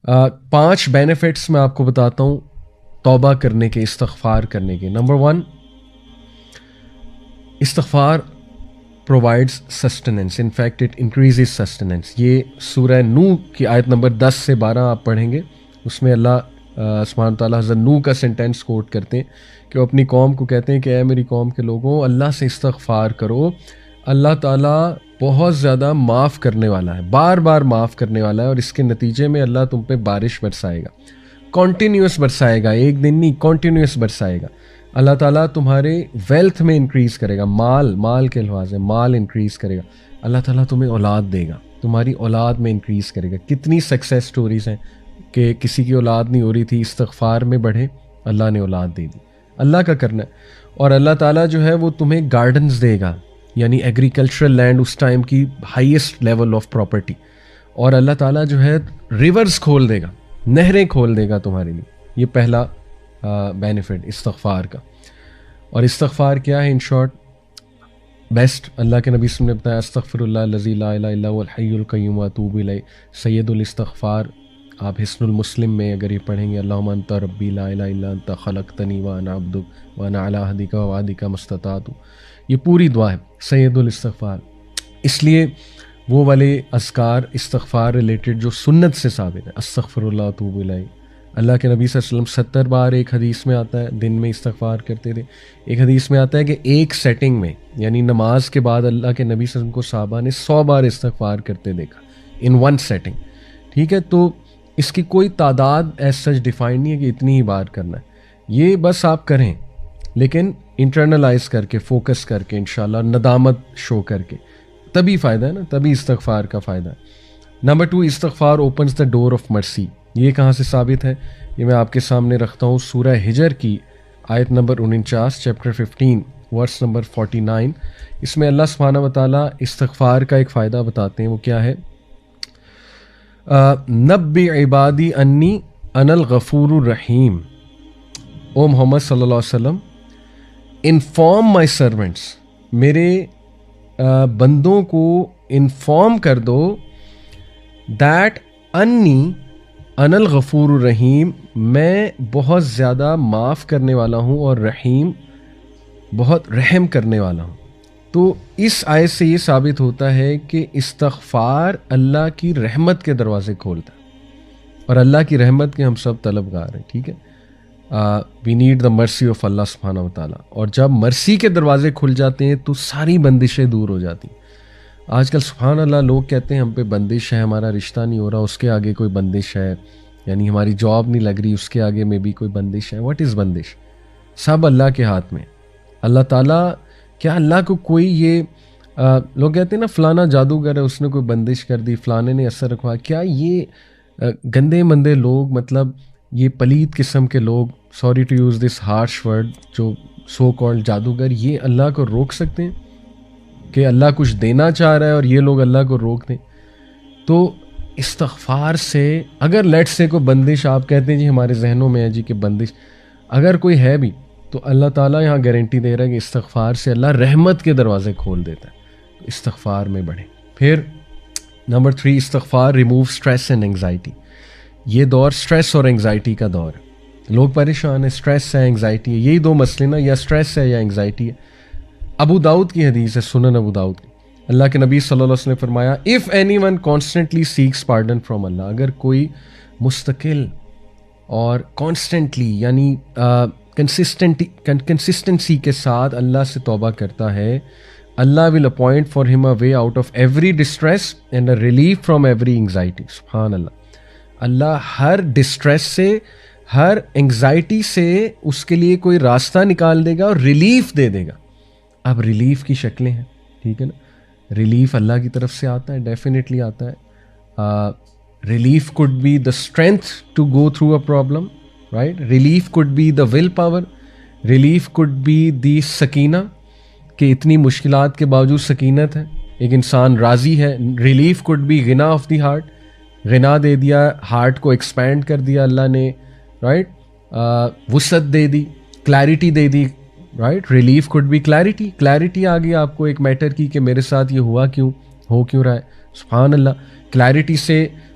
5 benefits میں آپ کو بتاتا ہوں توبہ کرنے کے، استغفار کرنے کے. نمبر 1، استغفار provides sustenance. In fact, it increases sustenance. یہ سورہ نوح کی آیت نمبر 10 سے 12 آپ پڑھیں گے، اس میں اللہ سبحانہ تعالیٰ حضرت نوح کا سینٹینس کوٹ کرتے ہیں کہ وہ اپنی قوم کو کہتے ہیں کہ اے میری قوم کے لوگوں، اللہ سے استغفار کرو، اللہ تعالیٰ بہت زیادہ معاف کرنے والا ہے، بار بار معاف کرنے والا ہے، اور اس کے نتیجے میں اللہ تم پہ بارش برسائے گا، کنٹینیوس برسائے گا، ایک دن نہیں، کنٹینیوس برسائے گا. اللہ تعالیٰ تمہارے ویلتھ میں انکریز کرے گا، مال کے الفاظ ہے، مال انکریز کرے گا. اللہ تعالیٰ تمہیں اولاد دے گا، تمہاری اولاد میں انکریز کرے گا. کتنی سکسیس سٹوریز ہیں کہ کسی کی اولاد نہیں ہو رہی تھی، استغفار میں بڑھے، اللہ نے اولاد دے دی. اللہ کا کرنا ہے. اور اللہ تعالیٰ جو ہے وہ تمہیں گارڈنز دے گا، یعنی ایگریکلچرل لینڈ اس ٹائم کی ہائیسٹ لیول آف پراپرٹی. اور اللہ تعالیٰ جو ہے ریورز کھول دے گا، نہریں کھول دے گا تمہارے لیے. یہ پہلا بینیفٹ استغفار کا. اور استغفار کیا ہے؟ ان شارٹ بیسٹ اللہ کے نبی صلی اللہ علیہ وسلم نے بتایا، استغفر اللہ الذی لا الہ الا هو الحی القیوم واتوب الیہ. سید الاستغفار آپ حسن المسلم میں اگر یہ پڑھیں گے، اللہم انت ربی لا الہ الا انت خلقتنی وانا عبدک وانا علی عہدک ووعدک ما استطعت. یہ پوری دعا ہے سید الاستغفار. اس لیے وہ والے اذکار استغفار ریلیٹڈ جو سنت سے ثابت ہے، استغفر اللہ واتوب الیہ. اللہ کے نبی صلی اللہ علیہ وسلم 70 بار ایک حدیث میں آتا ہے دن میں استغفار کرتے تھے. ایک حدیث میں آتا ہے کہ ایک سیٹنگ میں، یعنی نماز کے بعد اللہ کے نبی صلی اللہ علیہ وسلم کو صحابہ نے 100 بار استغفار کرتے دیکھا ان ون سیٹنگ. ٹھیک ہے، تو اس کی کوئی تعداد ایز سچ ڈیفائن نہیں ہے کہ اتنی ہی بار کرنا ہے. یہ بس آپ کریں، لیکن انٹرنلائز کر کے، فوکس کر کے، انشاءاللہ ندامت شو کر کے، تبھی فائدہ ہے نا، تبھی استغفار کا فائدہ ہے. نمبر 2، استغفار اوپنز دا ڈور آف مرسی. یہ کہاں سے ثابت ہے؟ یہ میں آپ کے سامنے رکھتا ہوں سورہ ہجر کی آیت نمبر 49، چیپٹر 15 ورس نمبر 49. اس میں اللہ سبحانہ و تعالیٰ استغفار کا ایک فائدہ بتاتے ہیں. وہ کیا ہے؟ نبی عبادی انی انا الغفور الرحیم. او محمد صلی اللہ علیہ وسلم، انفارم مائی سرونٹس، میرے بندوں کو انفارم کر دو دیٹ انی انا الغفور الرحیم، میں بہت زیادہ معاف کرنے والا ہوں اور رحیم، بہت رحم کرنے والا ہوں. تو اس آیت سے یہ ثابت ہوتا ہے کہ استغفار اللہ کی رحمت کے دروازے کھولتا ہے، اور اللہ کی رحمت کے ہم سب طلبگار ہیں. ٹھیک ہے، we need the mercy of اللہ سبحانہ و تعالیٰ. اور جب مرسی کے دروازے کھل جاتے ہیں تو ساری بندشیں دور ہو جاتی ہیں. آج کل سبحان اللہ لوگ کہتے ہیں ہم پہ بندش ہے، ہمارا رشتہ نہیں ہو رہا، اس کے آگے کوئی بندش ہے، یعنی ہماری جاب نہیں لگ رہی، اس کے آگے میں بھی کوئی بندش ہے. واٹ از بندش؟ سب اللہ کے ہاتھ میں. اللہ تعالیٰ، کیا اللہ کو کوئی یہ لوگ کہتے ہیں نا فلانا جادوگر ہے، اس نے کوئی بندش کر دی، فلانے نے اثر رکھوا. کیا یہ گندے مندے لوگ، مطلب یہ پلید قسم کے لوگ، sorry to use this harsh word, جو سو کالڈ جادوگر، یہ اللہ کو روک سکتے ہیں کہ اللہ کچھ دینا چاہ رہا ہے اور یہ لوگ اللہ کو روک دیں؟ تو استغفار سے اگر لیٹ سے کوئی بندش آپ کہتے ہیں جی ہمارے ذہنوں میں ہے جی کہ بندش اگر کوئی ہے بھی، تو اللہ تعالیٰ یہاں گارنٹی دے رہا ہے کہ استغفار سے اللہ رحمت کے دروازے کھول دیتا ہے. استغفار میں بڑھیں. پھر نمبر 3، استغفار ریموو اسٹریس اینڈ انگزائٹی. یہ دور اسٹریس اور انگزائٹی کا دور ہے. لوگ پریشان ہیں، اسٹریس ہے، انگزائٹی ہے. یہی دو مسئلے نا، یا اسٹریس ہے یا انگزائٹی ہے. ابو داؤد کی حدیث ہے، سنن ابو داؤد کی. اللہ کے نبی صلی اللہ علیہ وسلم نے فرمایا، if any one constantly seeks pardon from Allah, اگر کوئی مستقل اور کانسٹنٹلی یعنی کنسسٹنسی کے ساتھ اللہ سے توبہ کرتا ہے، اللہ ول appoint for him a way out of every distress and a relief from every anxiety. سبحان اللہ. اللہ ہر ڈسٹریس سے، ہر انگزائٹی سے اس کے لیے کوئی راستہ نکال دے گا اور ریلیف دے دے گا. اب ریلیف کی شکلیں ہیں، ٹھیک ہے نا. ریلیف اللہ کی طرف سے آتا ہے، ڈیفینیٹلی آتا ہے. Relief could be the strength to go through a problem, right. Relief could be the willpower. Relief could be the سکینہ، کہ اتنی مشکلات کے باوجود سکینت ہے، ایک انسان راضی ہے. ریلیف کوڈ بی غنا آف دی ہارٹ، غنا دے دیا، ہارٹ کو ایکسپینڈ کر دیا اللہ نے، رائٹ. وسعت دے دی، کلیرٹی دے دی، right. Relief could be clarity. Clarity آ گئی آپ کو ایک میٹر کی کہ میرے ساتھ یہ ہوا کیوں، ہو کیوں رہا ہے. سبحان اللہ. کلیرٹی سے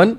1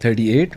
38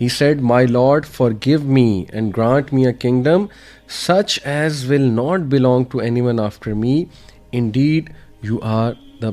He said, My Lord, forgive me and grant me a kingdom such as will not belong to anyone after me. Indeed, you are the